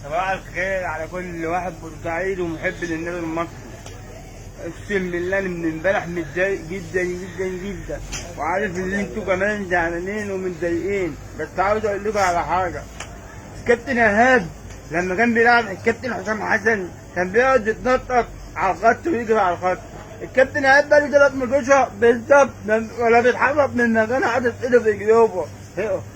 صباح الخير على كل واحد بورسعيد ومحب للنادي المصري. اقسم بالله انا من امبارح متضايق جدا جدا جدا، وعارف ان انتوا كمان زعلانين ومتضايقين، بس عاوز اقول لكم على حاجه. الكابتن ايهاب لما كان بيلعب الكابتن حسام حسن كان بيقعد يتنطط على الخط ويجري على الخط. الكابتن ايهاب بقى له 3 ماتشات بالظبط ولا بيتحرك من مكانه، حاطط ايده في جيوبه.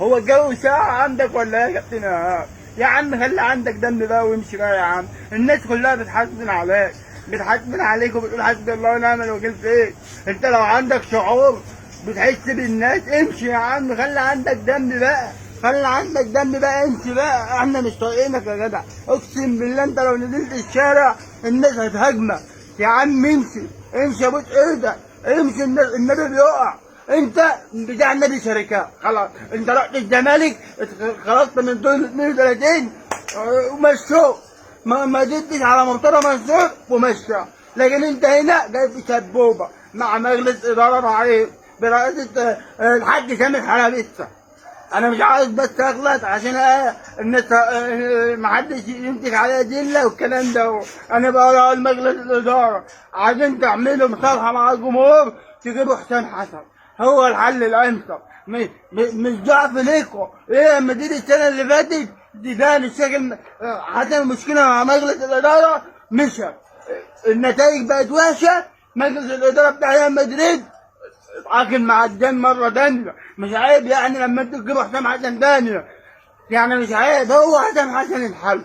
هو الجو ساعة عندك ولا ايه يا كابتن ايهاب؟ يا عم خلي عندك دم بقى وامشي بقى يا عم. الناس كلها بتحاسبن عليك، بتحاسبن عليك وبتقول حسبي الله ونعم الوكيل فيك. انت لو عندك شعور بتحس بالناس امشي يا عم، خلي عندك دم بقى، خلي عندك دم بقى، امشي بقى، احنا مش طايقينك يا جدع. اقسم بالله انت لو نزلت الشارع الناس هتهاجمك. يا عم امشي امشي ابوس ايدك، امشي، النبي بيقع. انت بتاع نادي شركات خلاص، انت رحت الزمالك خلصت من دول 32 ومشوه، ما جدش على مرتضى منصور ومشاه. لكن انت هنا جاي في سبوبه مع مجلس اداره ضعيف برئاسه الحاج سامح حلبيسه. انا مش عايز بس اغلط عشان الناس محدش يمسك عليا دله والكلام ده. انا بقول على مجلس الاداره عايزين تعملوا مصالحه مع الجمهور، تجيبوا حسام حسن، هو الحل الانسب. مش ضعف ليكم. ايه لما دي السنه اللي فاتت زيدان الشكل حصل مشكله مع مجلس الاداره مشى، النتائج بقت وحشه، مجلس الاداره بتاع ريال مدريد اتعاقد مع الدين مره ثانيه. مش عيب يعني لما انتوا تجيبوا حسام حسن ثانيه؟ يعني مش عيب، هو حسام حسن الحل،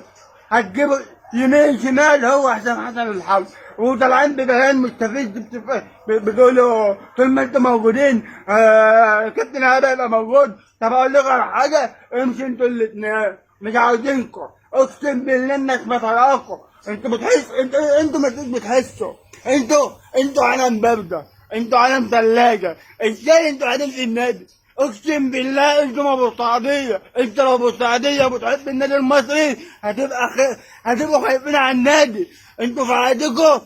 هتجيبوا يمين شمال هو حسام حسن الحل. وطالعين ببيان مستفز بيقولوا طول ما انتوا موجودين كابتن ايهاب هيبقى موجود. طب اقول لكم على حاجه، امشي انتوا الاثنين، مش عاوزينكم. اقسم بالله الناس ما طايقاكم. انتوا بتحسوا، انتوا ما بتحسوا، انتوا علم بارده، انتوا علم ثلاجه. ازاي انتوا قاعدين في النادي؟ اقسم بالله انتوا ما بورسعيديه. انت لو بورسعيديه بتحب النادي المصري هتبقوا خايفين على النادي. انتوا في عادكم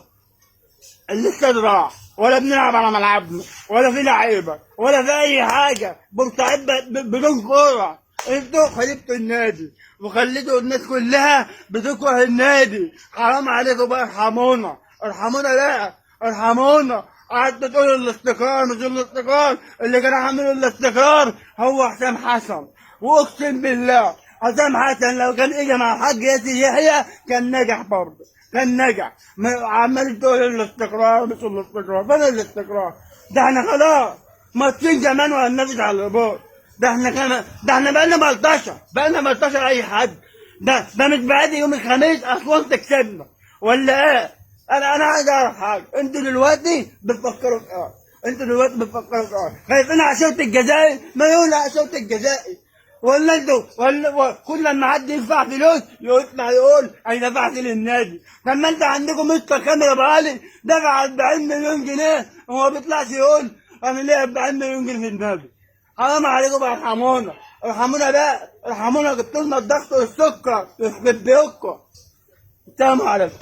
لسه راح، ولا بنلعب على ملعبنا، ولا في لعيبه، ولا في اي حاجه. بورسعيد بدون كوره. انتوا خليتوا النادي وخليتوا الناس كلها بتكره النادي. حرام عليكم بقى، ارحمونا، ارحمونا بقى، ارحمونا. قعدت تقول الاستقرار، مش الاستقرار، اللي كان عامل الاستقرار هو حسام حسن. واقسم بالله حسام حسن لو كان اجى مع الحاج ياسر يحيى كان نجح برضه، كان نجح. عمال تقول الاستقرار مش الاستقرار، فين الاستقرار؟ ده احنا خلاص ماتشين كمان وهننافس على الهبوط. ده احنا كمان، ده احنا بقالنا 13 اي حد. ده مش بعد يوم الخميس اسوان تكسبنا ولا ايه؟ انا عايز اعرف حاجه، انتوا دلوقتي بتفكروا في ايه؟ خايفين على شوط الجزائر؟ ما يقول على شوط الجزائر. ولا انتوا ولا كل ما حد يدفع فلوس يطلع يقول انا دفعت للنادي. لما انت عندكم مستر كاميرا بعالي دفع 40 مليون جنيه وما بيطلعش يقول انا ليه 40 مليون جنيه في النادي؟ حرام عليكم بقى، ارحمونا، ارحمونا بقى، ارحمونا. جبتوا لنا الضغط والسكر يخرب بيوتكم. السلام عليكم.